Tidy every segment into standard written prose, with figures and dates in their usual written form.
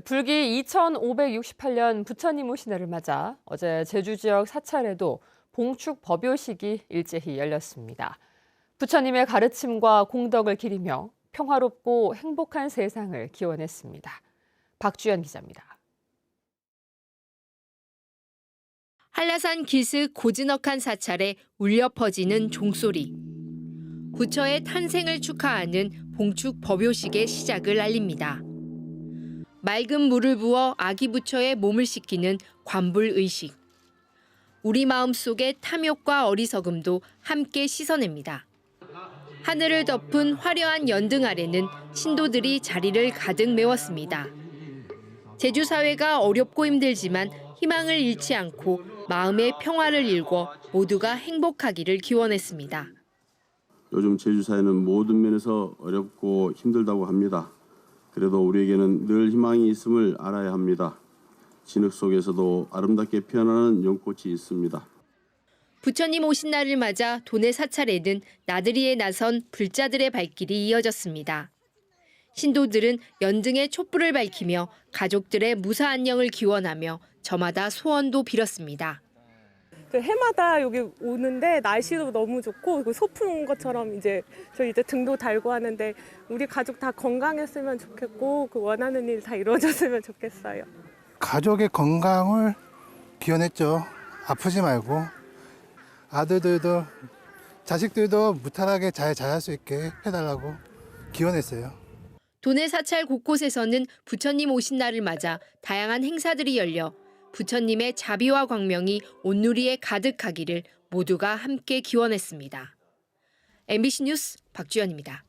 불기 2568년 부처님 오신 해를 맞아 어제 제주 지역 사찰에도 봉축 법요식이 일제히 열렸습니다. 부처님의 가르침과 공덕을 기리며 평화롭고 행복한 세상을 기원했습니다. 박주연 기자입니다. 한라산 기슭 고즈넉한 사찰에 울려 퍼지는 종소리. 부처의 탄생을 축하하는 봉축 법요식의 시작을 알립니다. 맑은 물을 부어 아기 부처의 몸을 씻기는 관불의식. 우리 마음속의 탐욕과 어리석음도 함께 씻어냅니다. 하늘을 덮은 화려한 연등 아래는 신도들이 자리를 가득 메웠습니다. 제주 사회가 어렵고 힘들지만 희망을 잃지 않고 마음의 평화를 일궈 모두가 행복하기를 기원했습니다. 요즘 제주 사회는 모든 면에서 어렵고 힘들다고 합니다. 그래도 우리에게는 늘 희망이 있음을 알아야 합니다. 진흙 속에서도 아름답게 피어나는 연꽃이 있습니다. 부처님 오신 날을 맞아 도내 사찰에는 나들이에 나선 불자들의 발길이 이어졌습니다. 신도들은 연등에 촛불을 밝히며 가족들의 무사 안녕을 기원하며 저마다 소원도 빌었습니다. 해마다 여기 오는데 날씨도 너무 좋고 소풍 온 것처럼 저희 등도 달고 하는데 우리 가족 다 건강했으면 좋겠고 원하는 일 다 이루어졌으면 좋겠어요. 가족의 건강을 기원했죠. 아프지 말고 아들들도 자식들도 무탈하게 잘 자랄 수 있게 해달라고 기원했어요. 도내 사찰 곳곳에서는 부처님 오신 날을 맞아 다양한 행사들이 열려 부처님의 자비와 광명이 온누리에 가득하기를 모두가 함께 기원했습니다. MBC 뉴스 박주연입니다.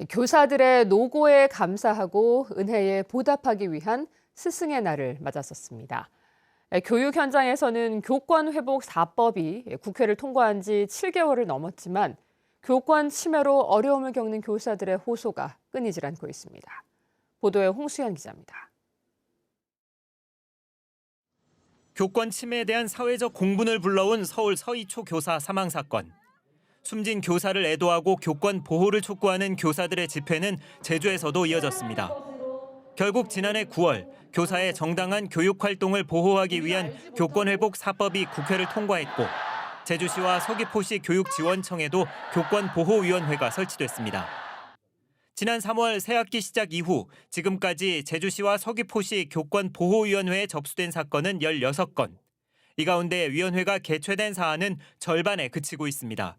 교사들의 노고에 감사하고 은혜에 보답하기 위한 스승의 날을 맞았었습니다. 교육 현장에서는 교권 회복 4법이 국회를 통과한 지 7개월을 넘었지만 교권 침해로 어려움을 겪는 교사들의 호소가 끊이질 않고 있습니다. 보도에 홍수연 기자입니다. 교권 침해에 대한 사회적 공분을 불러온 서울 서희초 교사 사망 사건. 숨진 교사를 애도하고 교권 보호를 촉구하는 교사들의 집회는 제주에서도 이어졌습니다. 결국 지난해 9월 교사의 정당한 교육 활동을 보호하기 위한 교권 회복 4법이 국회를 통과했고 제주시와 서귀포시 교육지원청에도 교권보호위원회가 설치됐습니다. 지난 3월 새학기 시작 이후 지금까지 제주시와 서귀포시 교권보호위원회에 접수된 사건은 16건. 이 가운데 위원회가 개최된 사안은 절반에 그치고 있습니다.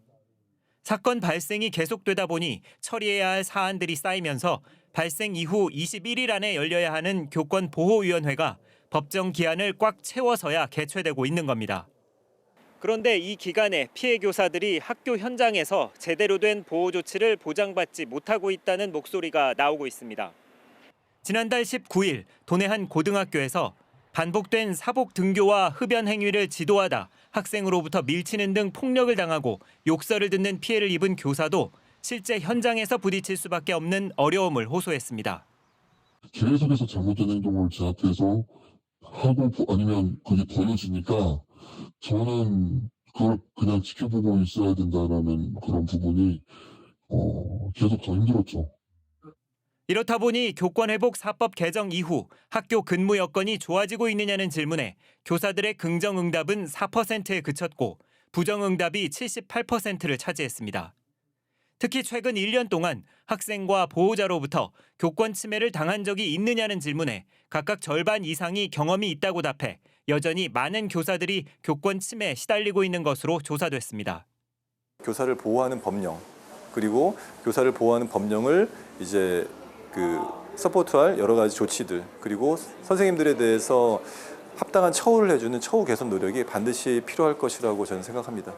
사건 발생이 계속되다 보니 처리해야 할 사안들이 쌓이면서 발생 이후 21일 안에 열려야 하는 교권보호위원회가 법정 기한을 꽉 채워서야 개최되고 있는 겁니다. 그런데 이 기간에 피해 교사들이 학교 현장에서 제대로 된 보호 조치를 보장받지 못하고 있다는 목소리가 나오고 있습니다. 지난달 19일 도내 한 고등학교에서 반복된 사복 등교와 흡연 행위를 지도하다 학생으로부터 밀치는 등 폭력을 당하고 욕설을 듣는 피해를 입은 교사도 실제 현장에서 부딪힐 수밖에 없는 어려움을 호소했습니다. 계속해서 잘못된 행동을 제 앞에서 하고 아니면 그게 벌어지니까 저는 그걸 그냥 지켜보고 있어야 된다라는 그런 부분이 계속 더 힘들었죠. 이렇다 보니 교권회복 4법 개정 이후 학교 근무 여건이 좋아지고 있느냐는 질문에 교사들의 긍정응답은 4%에 그쳤고 부정응답이 78%를 차지했습니다. 특히 최근 1년 동안 학생과 보호자로부터 교권 침해를 당한 적이 있느냐는 질문에 각각 절반 이상이 경험이 있다고 답해 여전히 많은 교사들이 교권 침해에 시달리고 있는 것으로 조사됐습니다. 교사를 보호하는 법령, 그리고 교사를 보호하는 법령을 서포트할 여러 가지 조치들, 그리고 선생님들에 대해서 합당한 처우를 해주는 처우 개선 노력이 반드시 필요할 것이라고 저는 생각합니다.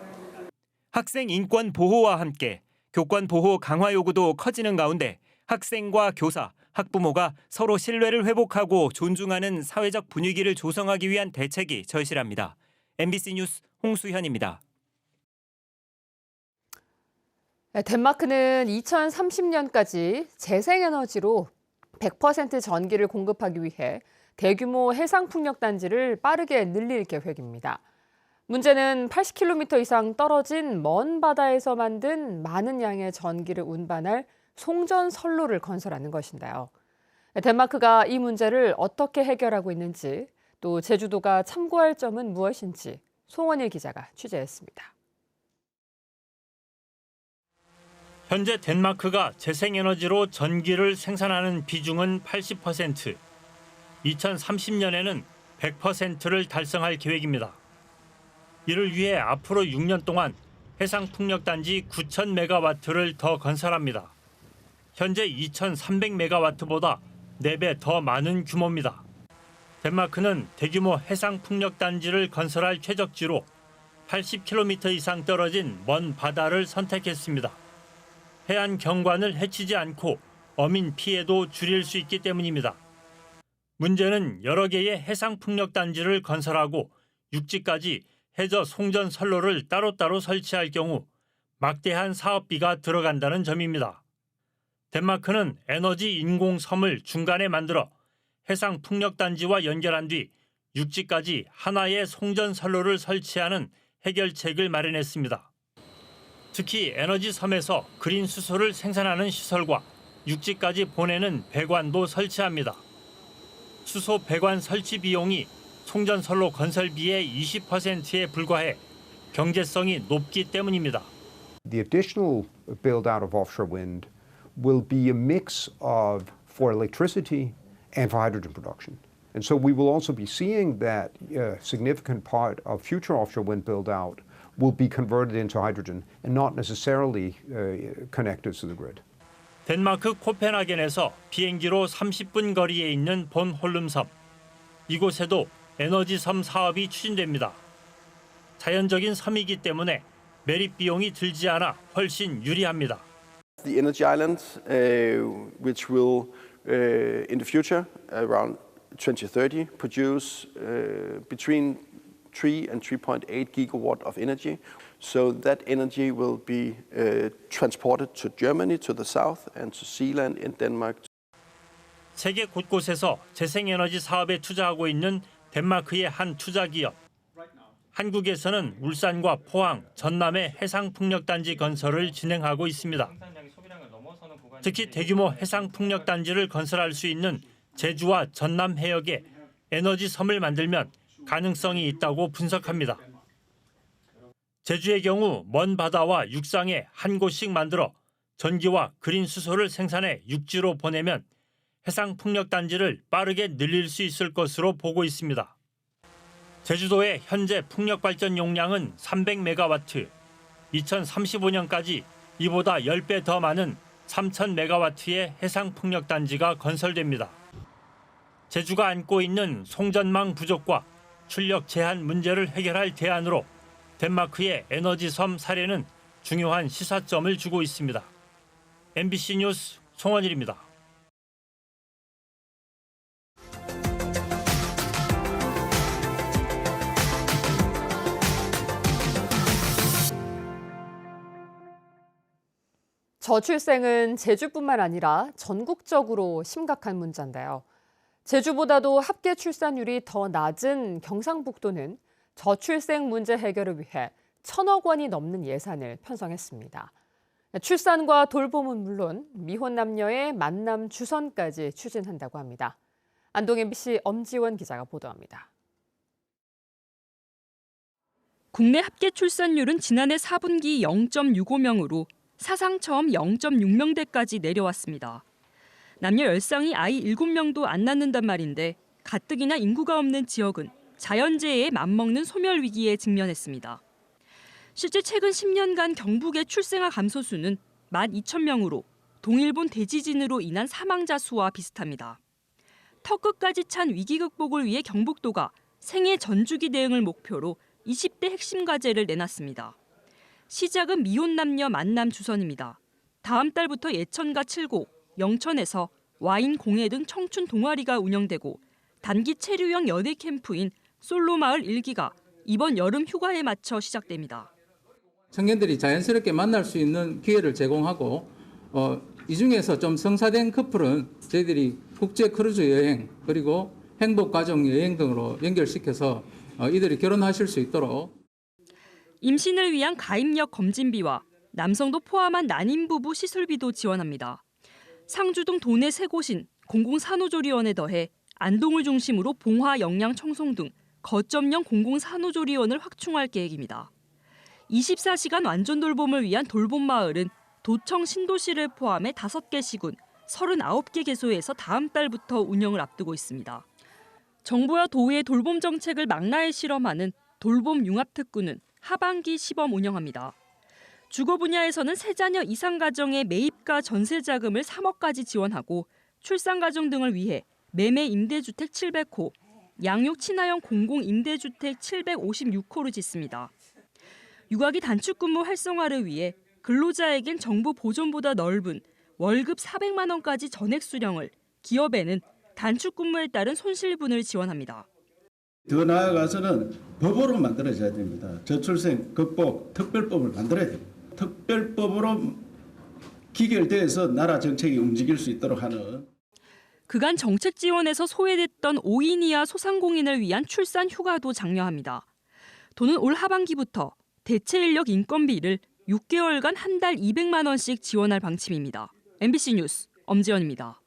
학생 인권 보호와 함께 교권 보호 강화 요구도 커지는 가운데 학생과 교사, 학부모가 서로 신뢰를 회복하고 존중하는 사회적 분위기를 조성하기 위한 대책이 절실합니다. MBC 뉴스 홍수현입니다. 덴마크는 2030년까지 재생에너지로 100% 전기를 공급하기 위해 대규모 해상풍력단지를 빠르게 늘릴 계획입니다. 문제는 80km 이상 떨어진 먼 바다에서 만든 많은 양의 전기를 운반할 송전선로를 건설하는 것인데요. 덴마크가 이 문제를 어떻게 해결하고 있는지, 또 제주도가 참고할 점은 무엇인지 송원일 기자가 취재했습니다. 현재 덴마크가 재생에너지로 전기를 생산하는 비중은 80%, 2030년에는 100%를 달성할 계획입니다. 이를 위해 앞으로 6년 동안 해상풍력단지 9,000메가와트를 더 건설합니다. 현재 2,300메가와트보다 4배 더 많은 규모입니다. 덴마크는 대규모 해상풍력단지를 건설할 최적지로 80km 이상 떨어진 먼 바다를 선택했습니다. 해안 경관을 해치지 않고 어민 피해도 줄일 수 있기 때문입니다. 문제는 여러 개의 해상풍력단지를 건설하고 육지까지 해저 송전선로를 따로따로 설치할 경우 막대한 사업비가 들어간다는 점입니다. 덴마크는 에너지 인공섬을 중간에 만들어 해상풍력단지와 연결한 뒤 육지까지 하나의 송전선로를 설치하는 해결책을 마련했습니다. 특히 에너지 섬에서 그린 수소를 생산하는 시설과 육지까지 보내는 배관도 설치합니다. 수소 배관 설치 비용이 송전선로 건설비의 20%에 불과해 경제성이 높기 때문입니다. The additional build out of offshore wind will be a mix of for electricity and for hydrogen production. And so we will also be seeing that a significant part of future offshore wind build out will be converted into hydrogen and not necessarily connected to the grid. 덴마크 코펜하겐에서 비행기로 30분 거리에 있는 본홀름섬. 이곳에도 에너지 섬 사업이 추진됩니다. 자연적인 섬이기 때문에 매립 비용이 들지 않아 훨씬 유리합니다. The energy island, which will in the future around 2030 produce between 3 and 3.8 gigawatt of energy. So that energy will be transported to Germany, to the south, and to Zealand in Denmark. 세계 곳곳에서 재생에너지 사업에 투자하고 있는 덴마크의 한 투자기업. 한국에서는 울산과 포항, 전남의 해상풍력단지 건설을 진행하고 있습니다. 특히 대규모 해상풍력단지를 건설할 수 있는 제주와 전남 해역에 에너지 섬을 만들면 가능성이 있다고 분석합니다. 제주의 경우 먼 바다와 육상에 한 곳씩 만들어 전기와 그린 수소를 생산해 육지로 보내면 해상풍력단지를 빠르게 늘릴 수 있을 것으로 보고 있습니다. 제주도의 현재 풍력발전 용량은 300메가와트, 2035년까지 이보다 10배 더 많은 3,000메가와트의 해상풍력단지가 건설됩니다. 제주가 안고 있는 송전망 부족과 출력 제한 문제를 해결할 대안으로 덴마크의 에너지섬 사례는 중요한 시사점을 주고 있습니다. MBC 뉴스 송원일입니다. 저출생은 제주뿐만 아니라 전국적으로 심각한 문제인데요. 제주보다도 합계 출산율이 더 낮은 경상북도는 저출생 문제 해결을 위해 1,000억 원이 넘는 예산을 편성했습니다. 출산과 돌봄은 물론 미혼 남녀의 만남 주선까지 추진한다고 합니다. 안동 MBC 엄지원 기자가 보도합니다. 국내 합계 출산율은 지난해 4분기 0.65명으로 사상 처음 0.6명대까지 내려왔습니다. 남녀 열상이 아이 7명도 안 낳는단 말인데 가뜩이나 인구가 없는 지역은 자연재해에 맞먹는 소멸 위기에 직면했습니다. 실제 최근 10년간 경북의 출생아 감소 수는 12,000명으로 동일본 대지진으로 인한 사망자 수와 비슷합니다. 턱끝까지 찬 위기 극복을 위해 경북도가 생애 전주기 대응을 목표로 20대 핵심 과제를 내놨습니다. 시작은 미혼 남녀 만남 주선입니다. 다음 달부터 예천과 칠곡, 영천에서 와인 공예 등 청춘 동아리가 운영되고 단기 체류형 연애 캠프인 솔로마을 1기가 이번 여름 휴가에 맞춰 시작됩니다. 청년들이 자연스럽게 만날 수 있는 기회를 제공하고 이 중에서 좀 성사된 커플은 저희들이 국제 크루즈 여행 그리고 행복 가정 여행 등으로 연결시켜서 이들이 결혼하실 수 있도록 임신을 위한 가입력 검진비와 남성도 포함한 난임 부부 시술비도 지원합니다. 상주 등 도내 3곳인 공공산후조리원에 더해 안동을 중심으로 봉화, 영양, 청송 등 거점형 공공산후조리원을 확충할 계획입니다. 24시간 완전 돌봄을 위한 돌봄마을은 도청 신도시를 포함해 5개 시군 39개 개소에서 다음 달부터 운영을 앞두고 있습니다. 정부와 도의 돌봄 정책을 망라에 실험하는 돌봄 융합특구는 하반기 시범 운영합니다. 주거 분야에서는 3자녀 이상 가정의 매입가 전세 자금을 3억까지 지원하고 출산 가정 등을 위해 매매 임대주택 700호, 양육 친화형 공공임대주택 756호를 짓습니다. 육아기 단축근무 활성화를 위해 근로자에겐 정부 보존보다 넓은 월급 400만 원까지 전액 수령을, 기업에는 단축근무에 따른 손실분을 지원합니다. 더 나아가서는 법으로 만들어져야 됩니다. 저출생 극복 특별법을 만들어야 됩니다. 특별법으로 기결돼서 나라 정책이 움직일 수 있도록 하는. 그간 정책 지원에서 소외됐던 5인 이하 소상공인을 위한 출산 휴가도 장려합니다. 도는 올 하반기부터 대체 인력 인건비를 6개월간 한 달 200만 원씩 지원할 방침입니다. MBC 뉴스 엄지연입니다.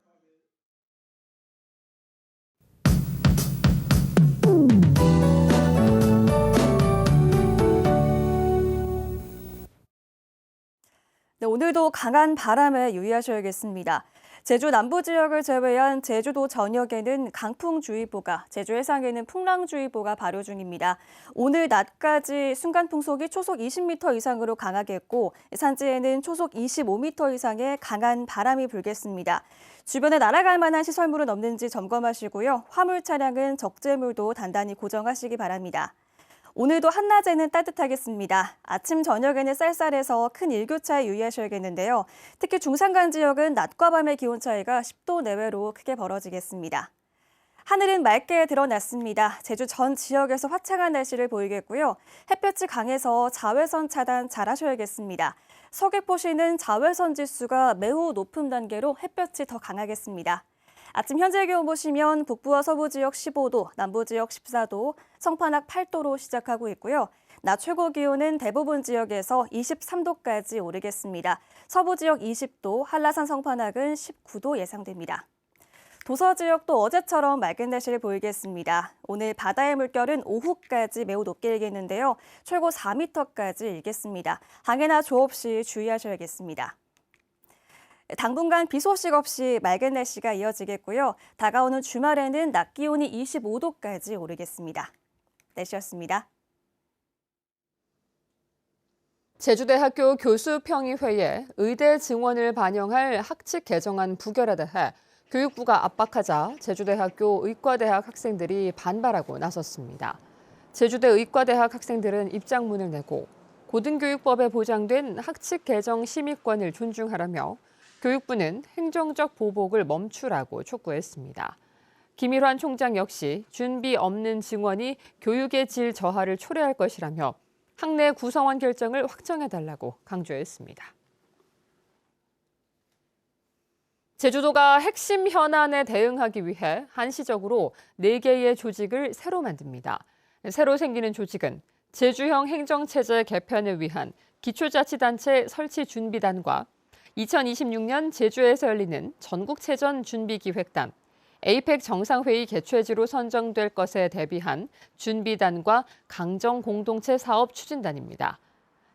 네, 오늘도 강한 바람에 유의하셔야겠습니다. 제주 남부 지역을 제외한 제주도 전역에는 강풍주의보가, 제주 해상에는 풍랑주의보가 발효 중입니다. 오늘 낮까지 순간풍속이 초속 20m 이상으로 강하겠고 산지에는 초속 25m 이상의 강한 바람이 불겠습니다. 주변에 날아갈 만한 시설물은 없는지 점검하시고요. 화물 차량은 적재물도 단단히 고정하시기 바랍니다. 오늘도 한낮에는 따뜻하겠습니다. 아침, 저녁에는 쌀쌀해서 큰 일교차에 유의하셔야겠는데요. 특히 중산간 지역은 낮과 밤의 기온 차이가 10도 내외로 크게 벌어지겠습니다. 하늘은 맑게 드러났습니다. 제주 전 지역에서 화창한 날씨를 보이겠고요. 햇볕이 강해서 자외선 차단 잘 하셔야겠습니다. 서귀포시는 자외선 지수가 매우 높은 단계로 햇볕이 더 강하겠습니다. 아침 현재 기온 보시면 북부와 서부 지역 15도, 남부 지역 14도, 성판악 8도로 시작하고 있고요. 낮 최고 기온은 대부분 지역에서 23도까지 오르겠습니다. 서부 지역 20도, 한라산 성판악은 19도 예상됩니다. 도서 지역도 어제처럼 맑은 날씨를 보이겠습니다. 오늘 바다의 물결은 오후까지 매우 높게 일겠는데요. 최고 4m까지 일겠습니다. 항해나 조업 시 주의하셔야겠습니다. 당분간 비 소식 없이 맑은 날씨가 이어지겠고요. 다가오는 주말에는 낮 기온이 25도까지 오르겠습니다. 날씨였습니다. 제주대학교 교수평의회에 의대 증원을 반영할 학칙 개정안 부결에 대해 교육부가 압박하자 제주대학교 의과대학 학생들이 반발하고 나섰습니다. 제주대 의과대학 학생들은 입장문을 내고 고등교육법에 보장된 학칙 개정 심의권을 존중하라며 교육부는 행정적 보복을 멈추라고 촉구했습니다. 김일환 총장 역시 준비 없는 증원이 교육의 질 저하를 초래할 것이라며 학내 구성원 결정을 확정해달라고 강조했습니다. 제주도가 핵심 현안에 대응하기 위해 한시적으로 4개의 조직을 새로 만듭니다. 새로 생기는 조직은 제주형 행정체제 개편을 위한 기초자치단체 설치준비단과 2026년 제주에서 열리는 전국체전 준비기획단, 에이펙 정상회의 개최지로 선정될 것에 대비한 준비단과 강정공동체 사업 추진단입니다.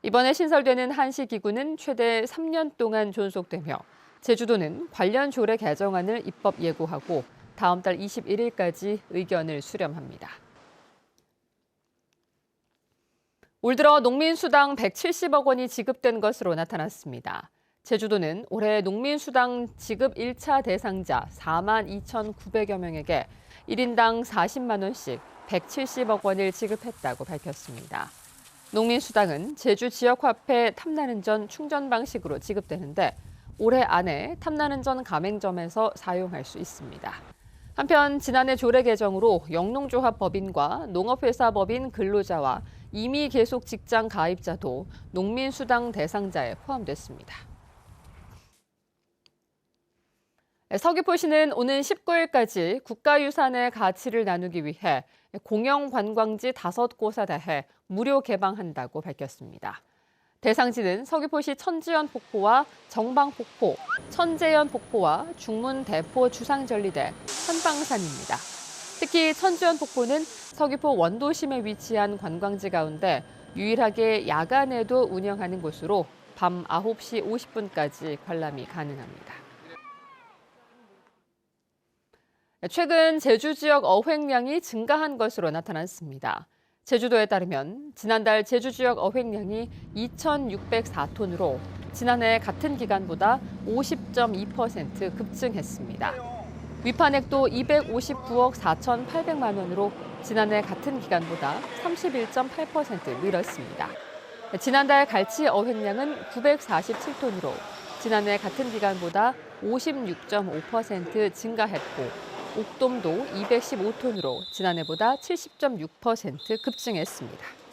이번에 신설되는 한시기구는 최대 3년 동안 존속되며 제주도는 관련 조례 개정안을 입법 예고하고 다음 달 21일까지 의견을 수렴합니다. 올 들어 농민수당 170억 원이 지급된 것으로 나타났습니다. 제주도는 올해 농민수당 지급 1차 대상자 42,900여 명에게 1인당 40만 원씩 170억 원을 지급했다고 밝혔습니다. 농민수당은 제주 지역화폐 탐나는전 충전 방식으로 지급되는데 올해 안에 탐나는전 가맹점에서 사용할 수 있습니다. 한편 지난해 조례 개정으로 영농조합 법인과 농업회사 법인 근로자와 임의 계속 직장 가입자도 농민수당 대상자에 포함됐습니다. 서귀포시는 오는 19일까지 국가유산의 가치를 나누기 위해 공영관광지 5곳에 대해 무료 개방한다고 밝혔습니다. 대상지는 서귀포시 천지연 폭포와 정방 폭포, 천재연 폭포와 중문 대포 주상절리대, 한방산입니다. 특히 천지연 폭포는 서귀포 원도심에 위치한 관광지 가운데 유일하게 야간에도 운영하는 곳으로 밤 9시 50분까지 관람이 가능합니다. 최근 제주 지역 어획량이 증가한 것으로 나타났습니다. 제주도에 따르면 지난달 제주 지역 어획량이 2,604톤으로 지난해 같은 기간보다 50.2% 급증했습니다. 위판액도 259억 4,800만 원으로 지난해 같은 기간보다 31.8% 늘었습니다. 지난달 갈치 어획량은 947톤으로 지난해 같은 기간보다 56.5% 증가했고 옥돔도 215톤으로 지난해보다 70.6% 급증했습니다.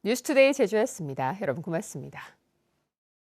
뉴스투데이 제주였습니다. 여러분 고맙습니다.